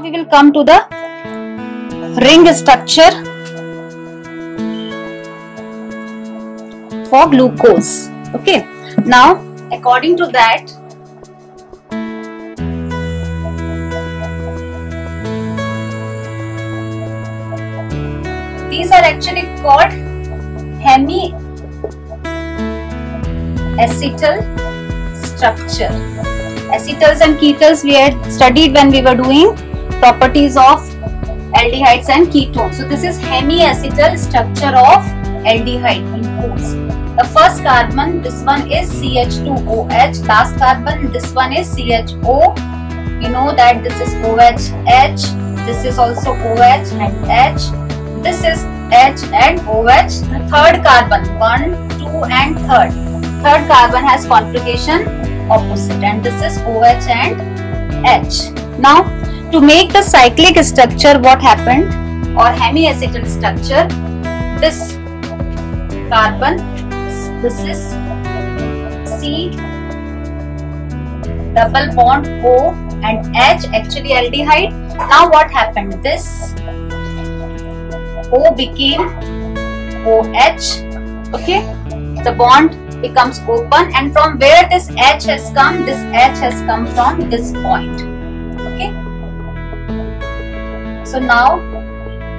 we will come to the ring structure for glucose. Okay, now according to that, these are actually called hemi-acetal structure. Acetals and ketones we had studied when we were doing properties of aldehydes and ketones. So this is hemi-acetal structure of aldehyde, glucose. The first carbon, this one is CH2OH. Last carbon, this one is CHO. You know that this is OH, this is also OH and H. This is H and OH. The third carbon, 1, 2 and third. Third carbon has configuration opposite, and this is OH and H. Now, to make the cyclic structure, what happened, or hemi-acetal structure, this carbon, this is C double bond O and H, actually aldehyde. Now what happened? This O became OH. Okay, the bond becomes open, and from where this H has come, this H has come from this point. Okay, so now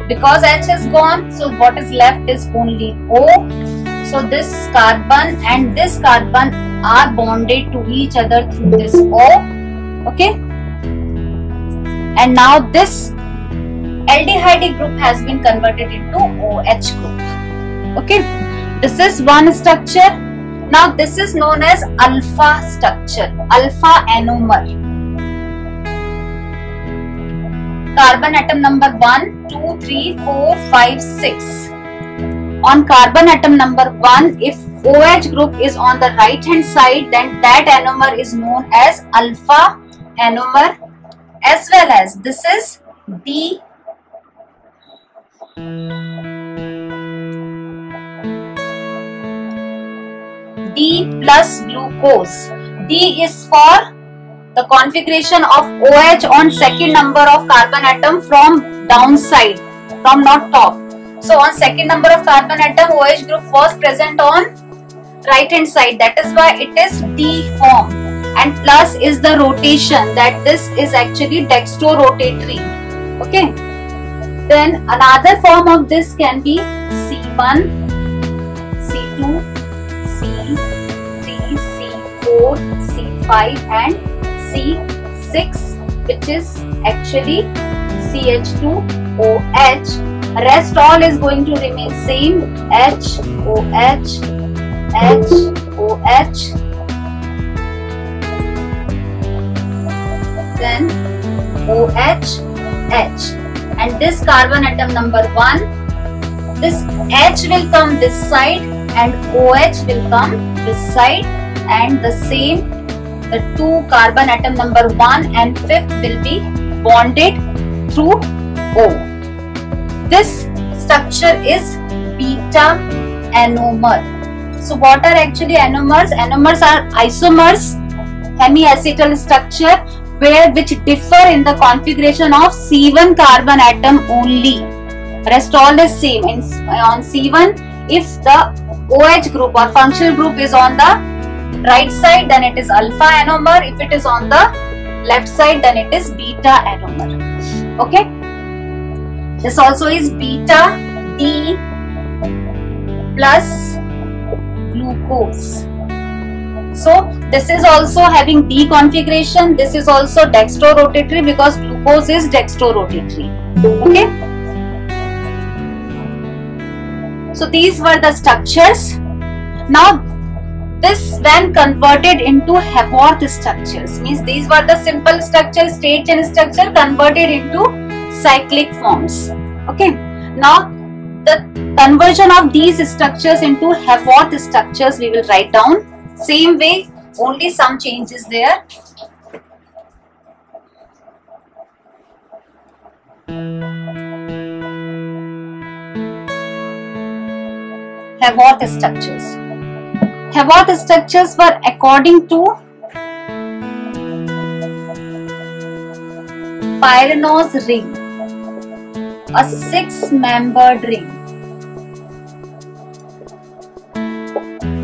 because H is gone, so what is left is only O. So this carbon and this carbon are bonded to each other through this O. Okay, and now this aldehyde group has been converted into OH group. Okay, this is one structure. Now this is known as alpha structure, alpha anomer. Carbon atom number 1, 2, 3, 4, 5, 6. On carbon atom number 1, if OH group is on the right hand side, then that anomer is known as alpha anomer, as well as this is D plus glucose. D is for the configuration of OH on second number of carbon atom from downside, from not top. So on second number of carbon atom, OH group was present on right hand side, that is why it is D form. And plus is the rotation, that this is actually dextrorotatory. Okay, then another form of this can be C1, C2, C3, C4, C5 and C6, which is actually CH2OH. Rest all is going to remain same, H, OH, H, OH, then OH, H. And this carbon atom number 1, this H will come this side and OH will come this side, and the same, the two carbon atom number 1 and 5th will be bonded through O. This structure is beta anomer. So what are actually anomers? Anomers are isomers, hemi-acetal structure, which differ in the configuration of C1 carbon atom only. Rest all is same. On C1, if the OH group or functional group is on the right side, then it is alpha anomer. If it is on the left side, then it is beta anomer. Okay, this also is beta D plus glucose. So this is also having D configuration. This is also dextrorotatory because glucose is dextrorotatory. Okay, so these were the structures. Now this when converted into Haworth structures, means these were the simple structures, state chain structure converted into cyclic forms. Okay, now the conversion of these structures into Haworth structures we will write down. Same way, only some changes there. Haworth structures. Haworth structures were according to pyranose ring, a 6-membered ring.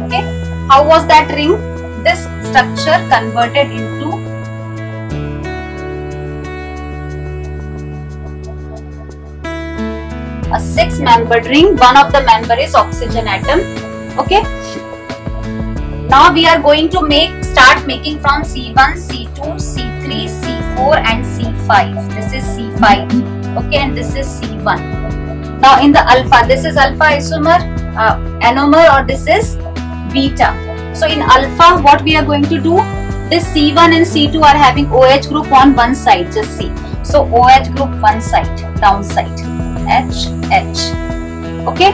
Okay, how was that ring? This structure converted into a 6-membered ring. One of the member is oxygen atom. Okay, now we are going to start making from C1, C2, C3, C4 and C5. This is C5. Okay, and this is C1. Now in the alpha, this is alpha isomer, anomer, or this is beta. So in alpha, what we are going to do, this C1 and C2 are having OH group on one side, just see. So OH group one side, down side, H, H. Okay,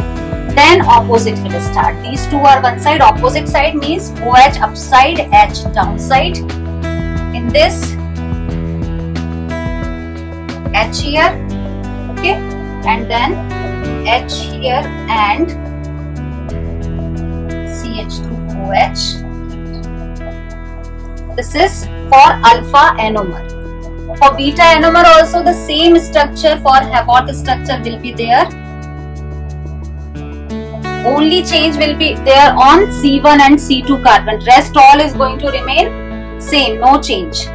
then opposite will start. These two are one side, opposite side means OH upside, H downside. In this, H here, okay, and then H here and CH2OH. This is for alpha anomer. For beta anomer also the same structure for Havoc structure will be there. Only change will be there on C1 and C2 carbon. Rest all is going to remain same, no change.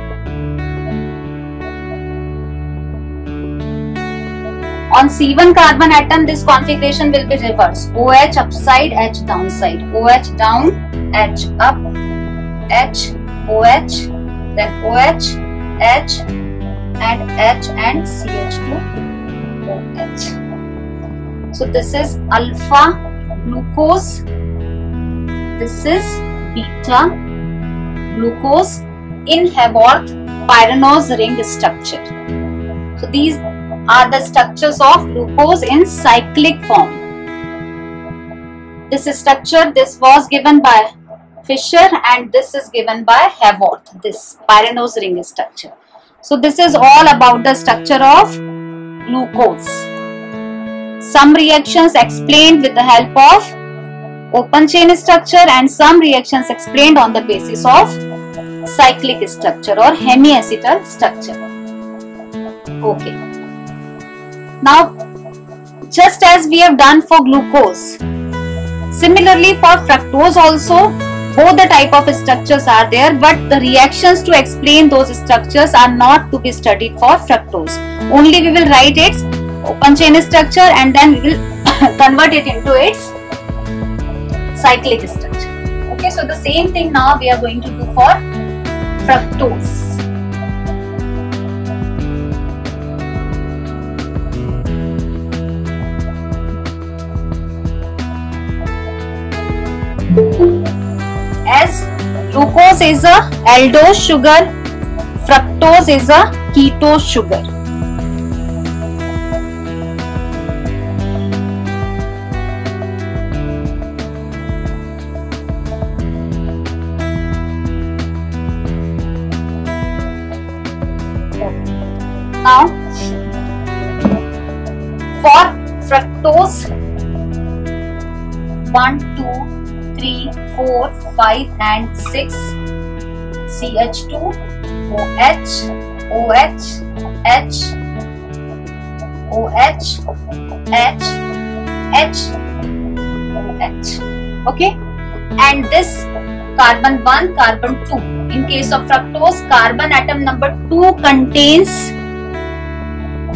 On C1 carbon atom, this configuration will be reversed. OH upside, H downside. OH down, H up, H, OH, then OH, H, and H and CH2OH. So this is alpha glucose. This is beta glucose in Haworth pyranose ring structure. So these are the structures of glucose in cyclic form. This structure, this was given by Fischer and this is given by Haworth, this pyranose ring structure. So this is all about the structure of glucose. Some reactions explained with the help of open chain structure and some reactions explained on the basis of cyclic structure or hemiacetal structure. Okay. Now, just as we have done for glucose, similarly for fructose also, both the type of structures are there, but the reactions to explain those structures are not to be studied for fructose. Only we will write its open chain structure and then we will convert it into its cyclic structure. Okay, so the same thing now we are going to do for fructose. As glucose is a aldose sugar, fructose is a ketose sugar. Now, for fructose, 1, 2, 3, 4, 5 and 6, CH2, OH, OH, H, OH, H, H, OH. Okay, and this carbon 1, carbon 2. In case of fructose, carbon atom number 2 contains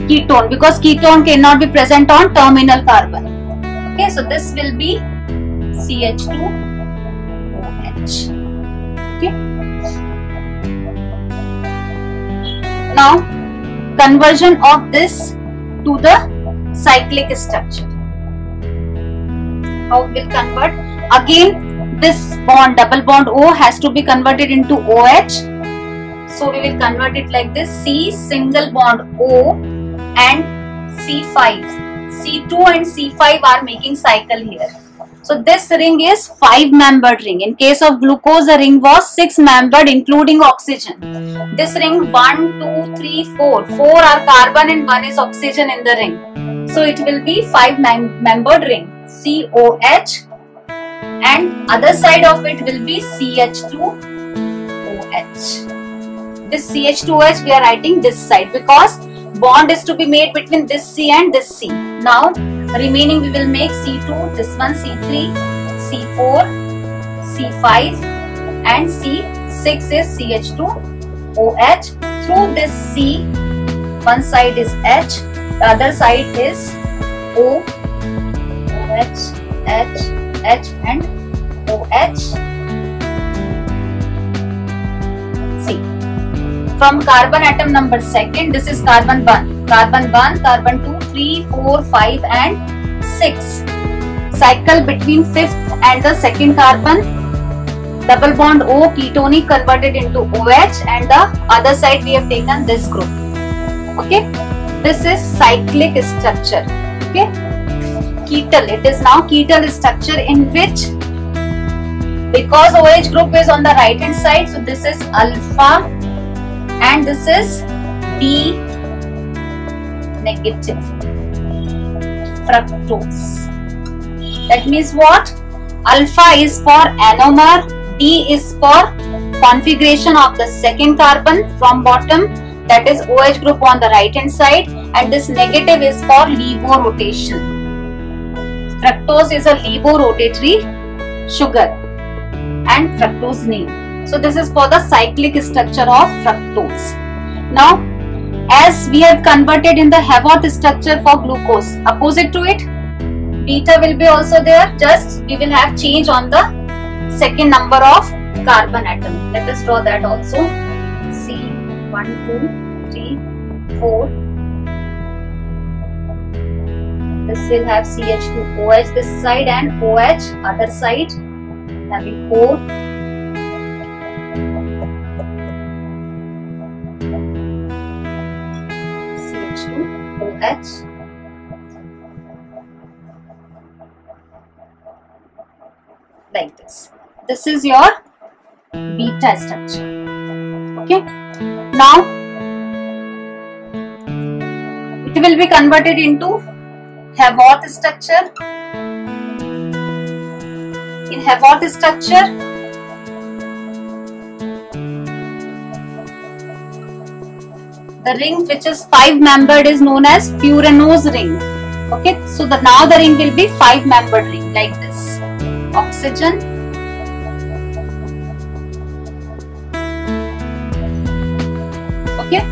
ketone because ketone cannot be present on terminal carbon. Okay, so this will be CH2OH. Okay. Now, conversion of this to the cyclic structure. How we will convert? Again, this bond, double bond O has to be converted into OH. So we will convert it like this: C single bond O and C5. C2 and C5 are making cycle here. So this ring is 5-membered ring. In case of glucose, the ring was 6-membered including oxygen. This ring 1, 2, 3, 4. 4 are carbon and 1 is oxygen in the ring. So it will be 5-membered ring. COH and other side of it will be CH2OH. this CH2OH we are writing this side because bond is to be made between this C and this C. Now remaining we will make C2, this one C3, C4, C5 and C6 is CH2OH. Through this C, one side is H, the other side is O, OH, H, H and OH. See, from carbon atom number 2nd, this is carbon 1, carbon 1, carbon 2, 3, 4, 5 and 6. Cycle between 5th and the 2nd carbon, double bond O, ketonic converted into OH, and the other side we have taken this group. Okay, this is cyclic structure. Okay, ketal, it is now ketal structure in which, because OH group is on the right hand side, so this is alpha and this is B negative, fructose. That means what? Alpha is for anomer, D is for configuration of the 2nd carbon from bottom, that is OH group on the right hand side, and this negative is for levo-rotation. Fructose is a levo-rotatory sugar and fructose name. So this is for the cyclic structure of fructose. Now as we have converted in the Haworth structure for glucose, opposite to it beta will be also there, just we will have change on the 2nd number of carbon atom. Let us draw that also. C 1, 2, 3, 4. This will have CH2OH this side and OH other side, having 4. CH2OH. Like this. This is your beta structure. Okay. Now it will be converted into Haworth structure. In Haworth structure, the ring which is 5-membered is known as Furanose ring. Okay, so now the ring will be 5-membered ring like this. Oxygen, okay.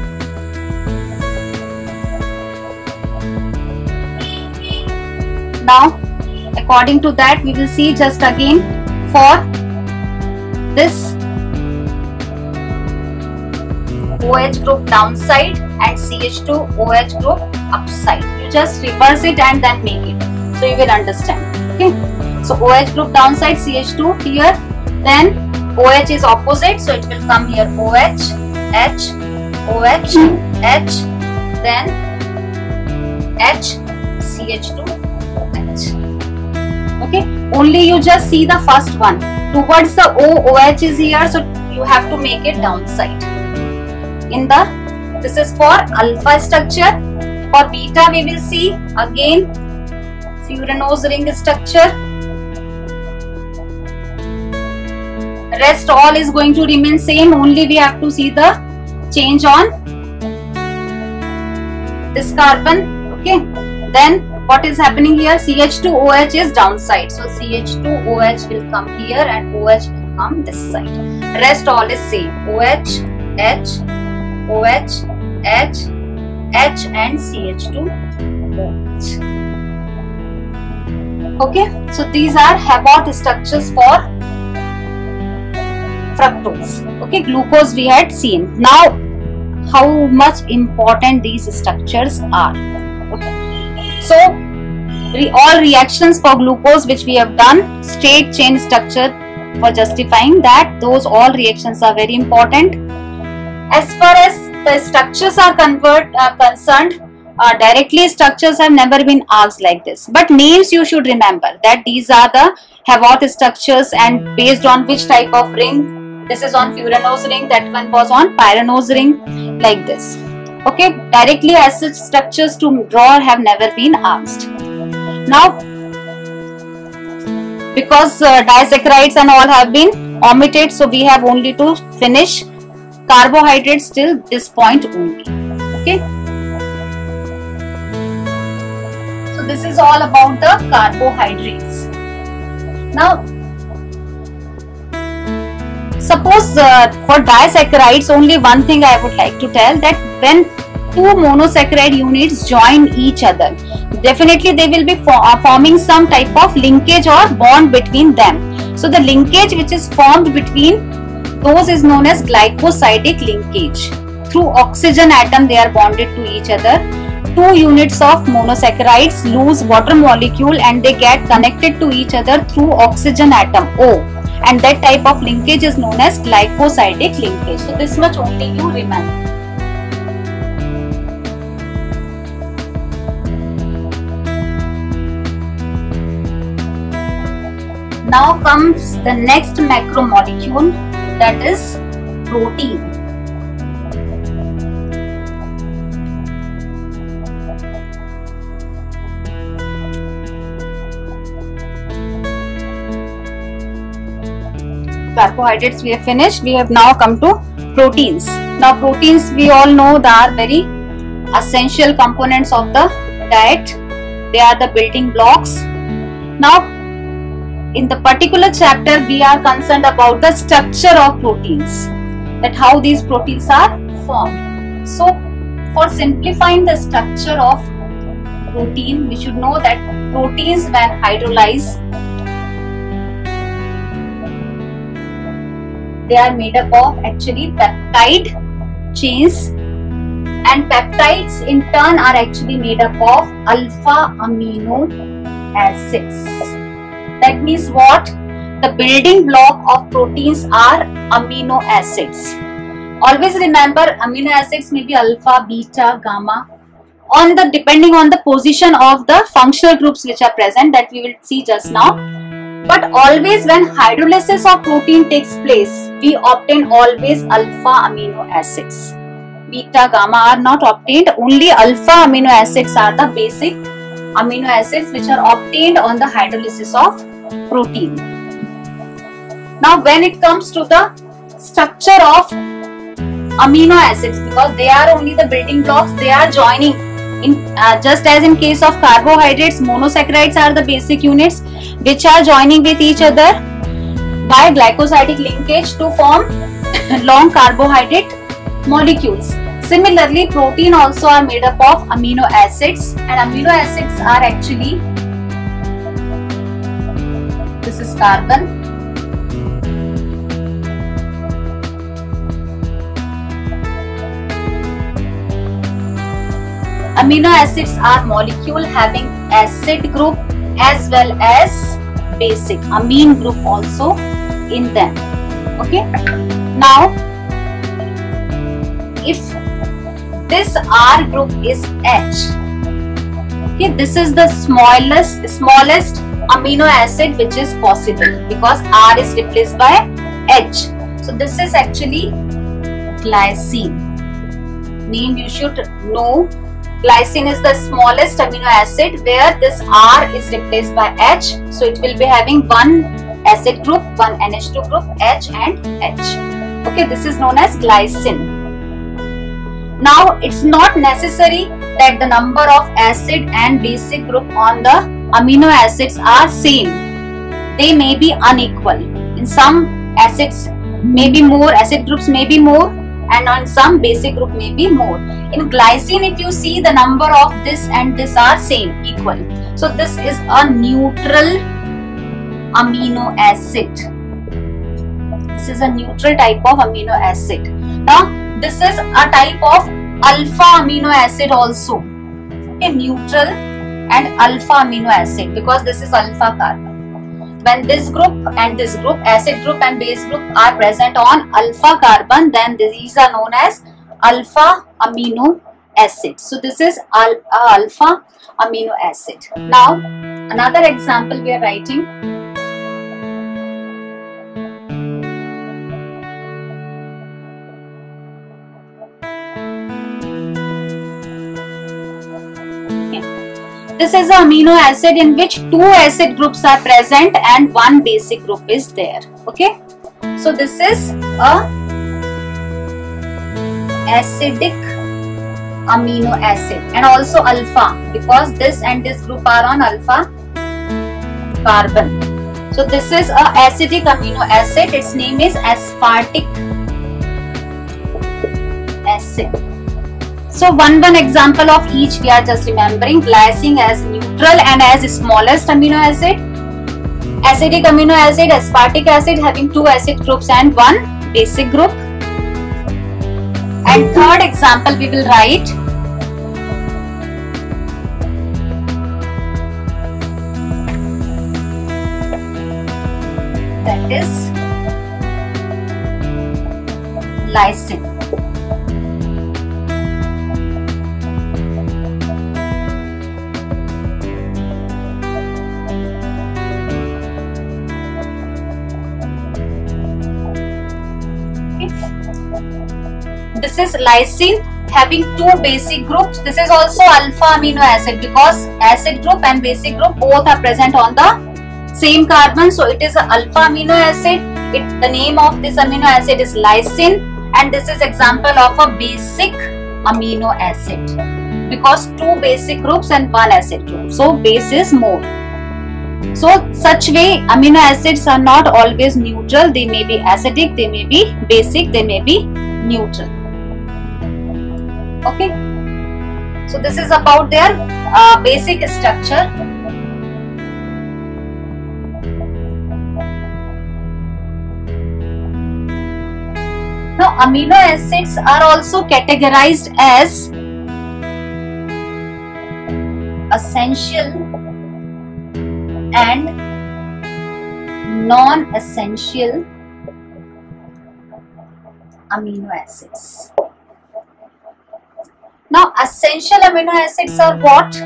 Now according to that we will see just again for this OH group downside and CH2OH group upside. You just reverse it and then make it, so you will understand. Okay, so OH group downside, CH2 here, then OH is opposite, so it will come here OH, H, OH, H, then H, CH2, OH. Okay, only you just see the first one. Towards the OH is here, so you have to make it downside. In the, this is for alpha structure. For beta we will see again Furanose ring structure. Rest all is going to remain same, only we have to see the change on this carbon. Okay, then what is happening here? CH2OH is downside, so CH2OH will come here and OH will come this side. Rest all is same, OH, H, OH, H, H and CH2OH. Okay, so these are Haworth structures for fructose. Okay, glucose we had seen. Now how much important these structures are. Okay, so all reactions for glucose which we have done, straight chain structure for justifying that, those all reactions are very important. As far as the structures are concerned, directly structures have never been asked like this, but names you should remember that these are the Haworth structures and based on which type of ring. This is on Furanose ring, that one was on Pyranose ring, like this. Okay, directly as such structures to draw have never been asked. Now because disaccharides and all have been omitted, so we have only to finish carbohydrates till this point only. Okay. So this is all about the carbohydrates. Now, suppose for disaccharides, only one thing I would like to tell, that when two monosaccharide units join each other, definitely they will be forming some type of linkage or bond between them. So the linkage which is formed between those is known as glycosidic linkage. Through oxygen atom they are bonded to each other. Two units of monosaccharides lose water molecule and they get connected to each other through oxygen atom O, and that type of linkage is known as glycosidic linkage. So this much only you remember. Now comes the next macromolecule, that is protein. Carbohydrates we have finished. We have now come to proteins. Now proteins, we all know, they are very essential components of the diet. They are the building blocks. Now in the particular chapter we are concerned about the structure of proteins, that how these proteins are formed. So for simplifying the structure of protein, we should know that proteins when hydrolyzed, they are made up of actually peptide chains, and peptides in turn are actually made up of alpha amino acids. That means what? The building block of proteins are amino acids. Always remember, amino acids may be alpha, beta, gamma, depending on the position of the functional groups which are present, that we will see just now. But always when hydrolysis of protein takes place, we obtain always alpha amino acids. Beta, gamma are not obtained. Only alpha amino acids are the basic amino acids which are obtained on the hydrolysis of protein. Now when it comes to the structure of amino acids, because they are only the building blocks, they are joining in just as in case of carbohydrates, monosaccharides are the basic units which are joining with each other by glycosidic linkage to form long carbohydrate molecules. Similarly, protein also are made up of amino acids, and amino acids are actually, this is carbon, amino acids are molecule having acid group as well as basic amine group also in them. Okay. Now, if this R group is H, okay, this is the smallest amino acid which is possible because R is replaced by H. So this is actually glycine. Name you should know. Glycine is the smallest amino acid where this R is replaced by H. So it will be having one acid group, one NH2 group, H and H. Okay, this is known as glycine. Now it's not necessary that the number of acid and basic group on the amino acids are same. They may be unequal. In some acids may be more, acid groups may be more, and on some basic group may be more. In glycine, if you see, the number of this and this are same, equal. So this is a neutral amino acid. This is a neutral type of amino acid. Now this is a type of alpha amino acid also. Okay, neutral and alpha amino acid, because this is alpha carbon. When this group and this group, acid group and base group, are present on alpha carbon, then these are known as alpha amino acid. So this is alpha amino acid. Now another example we are writing. This is an amino acid in which two acid groups are present and one basic group is there. Okay. So this is a acidic amino acid, and also alpha, because this and this group are on alpha carbon. So this is a acidic amino acid. Its name is aspartic acid. So one example of each we are just remembering. Glycine as neutral and as smallest amino acid. Acidic amino acid, aspartic acid having 2 acid groups and 1 basic group. And third example we will write that is lysine. This is lysine having 2 basic groups. This is also alpha amino acid because acid group and basic group both are present on the same carbon. So it is an alpha amino acid. The name of this amino acid is lysine, and this is example of a basic amino acid because 2 basic groups and 1 acid group. So base is more. So such way amino acids are not always neutral. They may be acidic, they may be basic, they may be neutral. Okay, so this is about their basic structure. Now amino acids are also categorized as essential and non-essential amino acids. Now essential amino acids are what?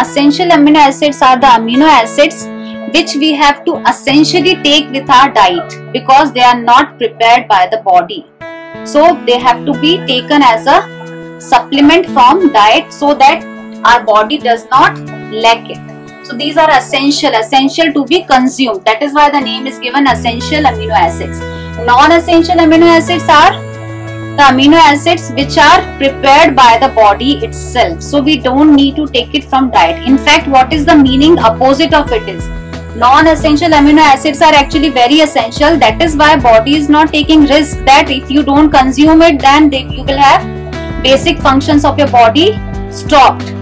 Essential amino acids are the amino acids which we have to essentially take with our diet because they are not prepared by the body. So they have to be taken as a supplement from diet so that our body does not lack it. So these are essential to be consumed. That is why the name is given essential amino acids. Non-essential amino acids are the amino acids which are prepared by the body itself. So we don't need to take it from diet. In fact, what is the meaning opposite of it is? Non-essential amino acids are actually very essential. That is why body is not taking risk that if you don't consume it, then you will have basic functions of your body stopped.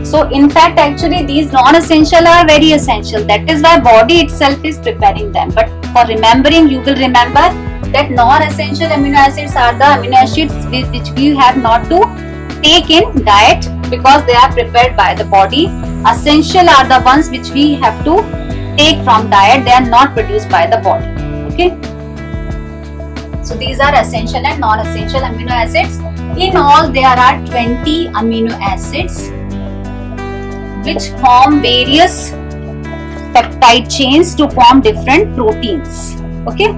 So in fact, actually these non-essential are very essential. That is why body itself is preparing them. But for remembering, you will remember that non-essential amino acids are the amino acids which we have not to take in diet because they are prepared by the body. Essential are the ones which we have to take from diet. They are not produced by the body. Okay. So these are essential and non-essential amino acids. In all, there are 20 amino acids which form various peptide chains to form different proteins. Okay.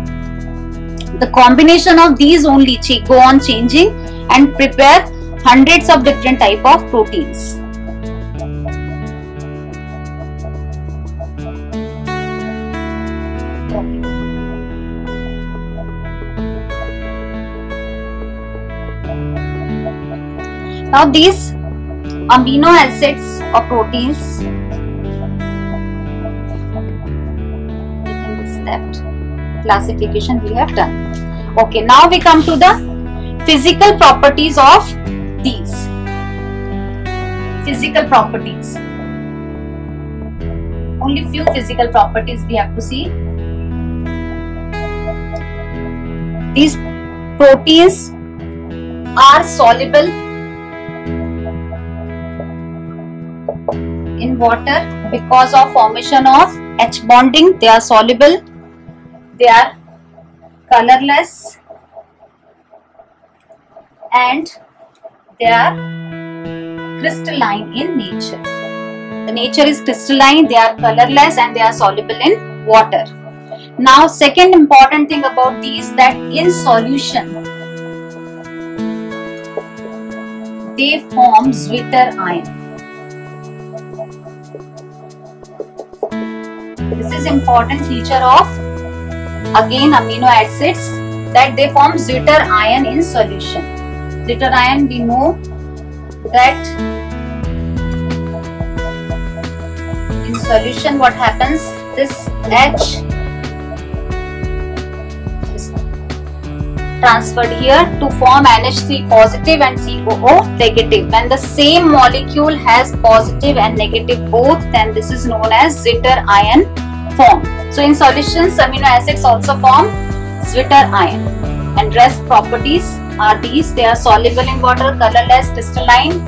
The combination of these only go on changing and prepare hundreds of different type of proteins. Now these amino acids or proteins, classification we have done. Okay, now we come to the physical properties of these. Physical properties. Only few physical properties we have to see. These proteins are soluble in water because of formation of H bonding. They are soluble. They are colorless and they are crystalline in nature. The nature is crystalline, they are colorless and they are soluble in water. Now second important thing about these, that in solution they form Zwitter ion. This is important feature of again amino acids, that they form Zwitter ion in solution. Zwitter ion, we know that in solution what happens, this H is transferred here to form NH3 positive and COO negative. When the same molecule has positive and negative both, then this is known as Zwitter ion form. So in solutions, amino acids also form Zwitter ion, and rest properties are these: they are soluble in water, colorless, crystalline,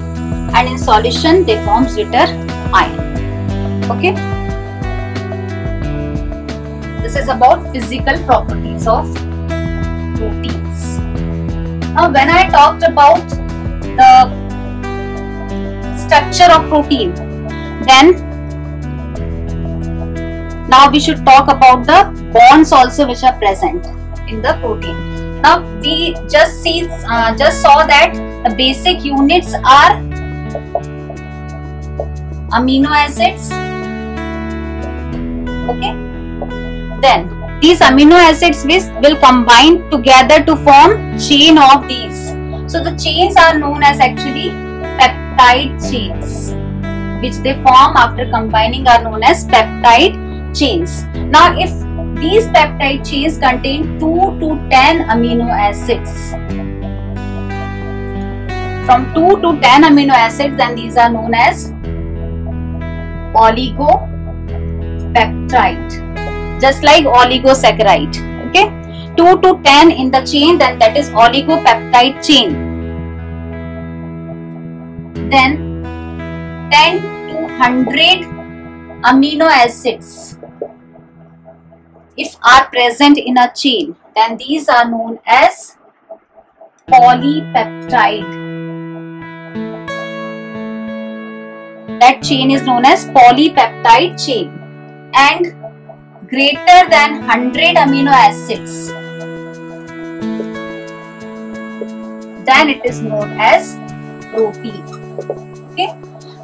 and in solution they form Zwitter ion. Okay, this is about physical properties of proteins. Now when I talked about the structure of protein, then now we should talk about the bonds also which are present in the protein. Now we just saw that the basic units are amino acids. Okay, then these amino acids will combine together to form chain of these. So the chains are known as actually peptide chains, which they form after combining are known as peptide chains. Now if these peptide chains contain 2 to 10 amino acids, from 2 to 10 amino acids, then these are known as oligopeptide, just like oligosaccharide. Okay, 2 to 10 in the chain, then that is oligopeptide chain. Then 10 to 100 amino acids if are present in a chain, then these are known as polypeptide. That chain is known as polypeptide chain. And greater than 100 amino acids, then it is known as protein. Okay,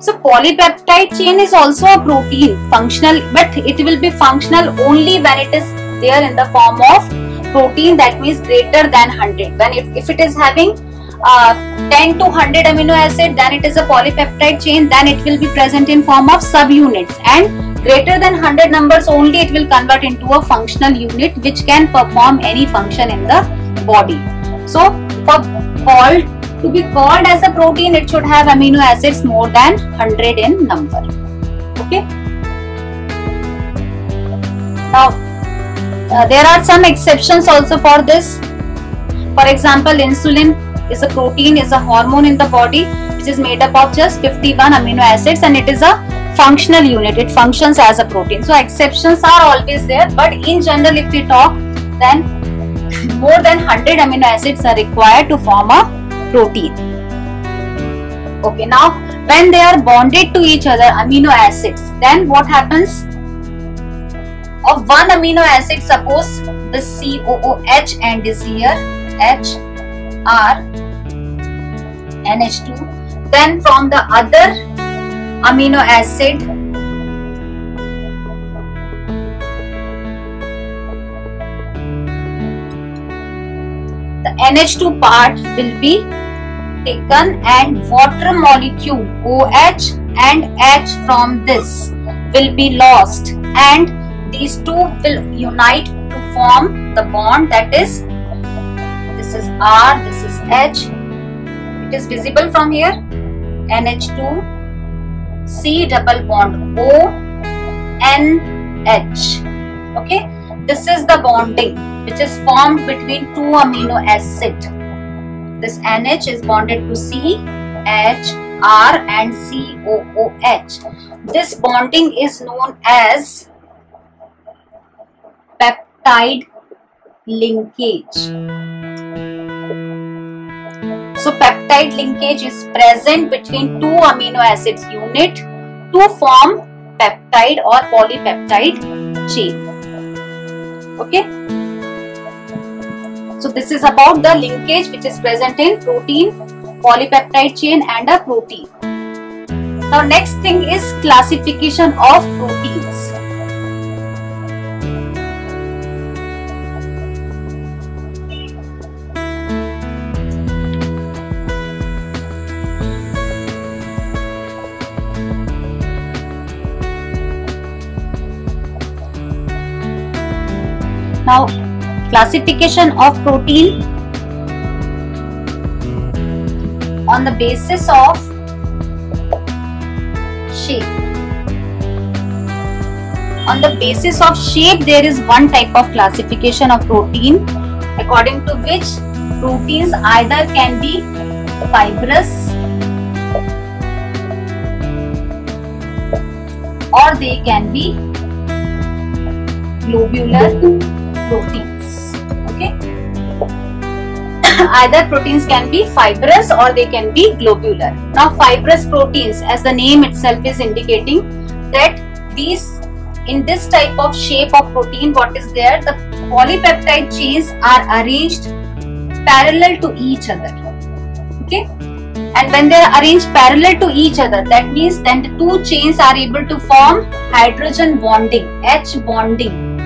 so polypeptide chain is also a protein, functional, but it will be functional only when it is there in the form of protein, that means greater than 100. When if it is having 10 to 100 amino acid, then it is a polypeptide chain, then it will be present in form of subunits, and greater than 100 numbers only it will convert into a functional unit which can perform any function in the body. So to be called as a protein, it should have amino acids more than 100 in number. Okay. Now there are some exceptions also for this. For example, insulin is a protein, is a hormone in the body which is made up of just 51 amino acids, and it is a functional unit. It functions as a protein. So exceptions are always there, but in general if we talk, then more than 100 amino acids are required to form a protein. Okay, now when they are bonded to each other, amino acids, then what happens? Of one amino acid, suppose the COOH end is here, H, R, NH2, then from the other amino acid, the NH2 part will be taken, and water molecule OH and H from this will be lost, and these two will unite to form the bond, that is, this is R, this is H, it is visible from here, NH2, C double bond O, N, H. Okay, this is the bonding which is formed between two amino acid. This NH is bonded to C, H, R and COOH. This bonding is known as peptide linkage. So peptide linkage is present between two amino acids unit to form peptide or polypeptide chain. Okay. So this is about the linkage which is present in protein, polypeptide chain and a protein. Now next thing is classification of proteins. Now, classification of protein on the basis of shape. On the basis of shape, there is one type of classification of protein according to which proteins either can be fibrous or they can be globular proteins. Okay. Either proteins can be fibrous or they can be globular. Now, fibrous proteins, as the name itself is indicating, that these in this type of shape of protein, what is there? The polypeptide chains are arranged parallel to each other. Okay. And when they are arranged parallel to each other, that means then the two chains are able to form hydrogen bonding, H bonding.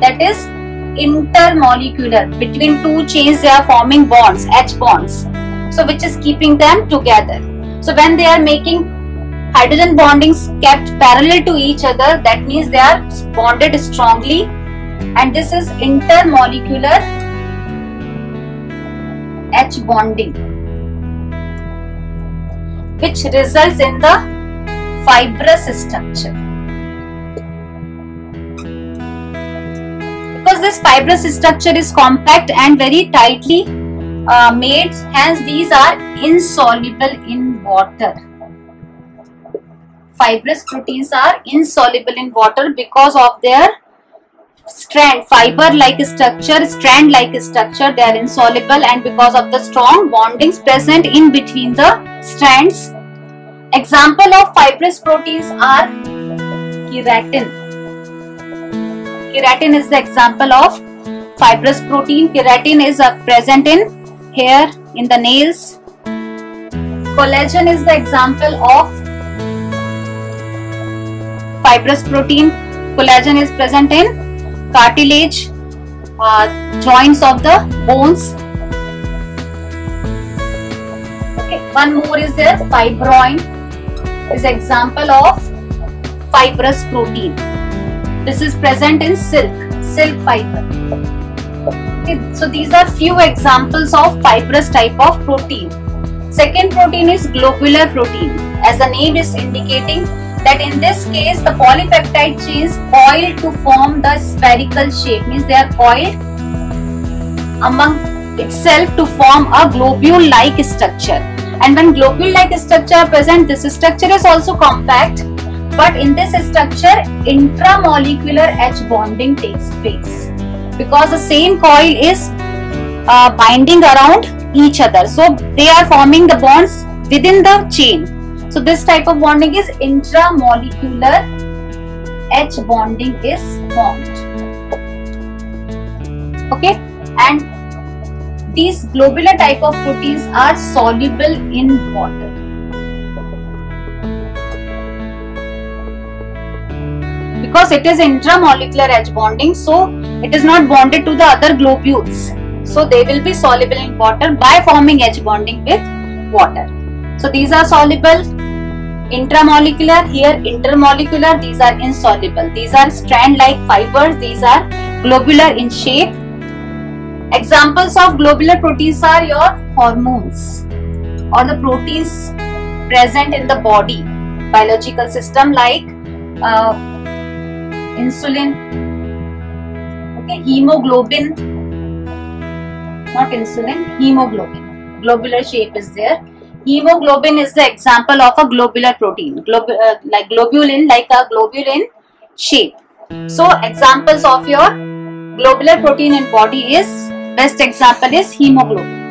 That is intermolecular. Between two chains they are forming bonds, H bonds. So which is keeping them together. So when they are making hydrogen bondings kept parallel to each other, that means they are bonded strongly, and this is intermolecular H bonding, which results in the fibrous structure. Because this fibrous structure is compact and very tightly made, hence these are insoluble in water. Fibrous proteins are insoluble in water because of their fiber-like structure, strand-like structure. They are insoluble, and because of the strong bondings present in between the strands. Example of fibrous proteins are keratin. Keratin is the example of fibrous protein. Keratin is present in hair, in the nails. Collagen is the example of fibrous protein. Collagen is present in cartilage, joints of the bones. Okay, one more is there. Fibrin is example of fibrous protein. This is present in silk fiber. Okay, so these are few examples of fibrous type of protein. Second protein is globular protein. As the name is indicating, that in this case the polypeptide chains coil to form the spherical shape, means they are coiled among itself to form a globule-like structure. And when globule-like structure are present, this structure is also compact, but in this structure intramolecular H bonding takes place because the same coil is binding around each other. So they are forming the bonds within the chain. So this type of bonding is intramolecular H bonding is formed. Okay, and these globular type of proteins are soluble in water. Because it is intramolecular H bonding, so it is not bonded to the other globules. So they will be soluble in water by forming H bonding with water. So these are soluble, intramolecular, here intermolecular, these are insoluble. These are strand-like fibers, these are globular in shape. Examples of globular proteins are your hormones or the proteins present in the body, biological system, like insulin, okay, hemoglobin, not insulin, hemoglobin, globular shape is there. Hemoglobin is the example of a globular protein, like globulin, like a globulin shape. So examples of your globular protein in body is, best example is hemoglobin.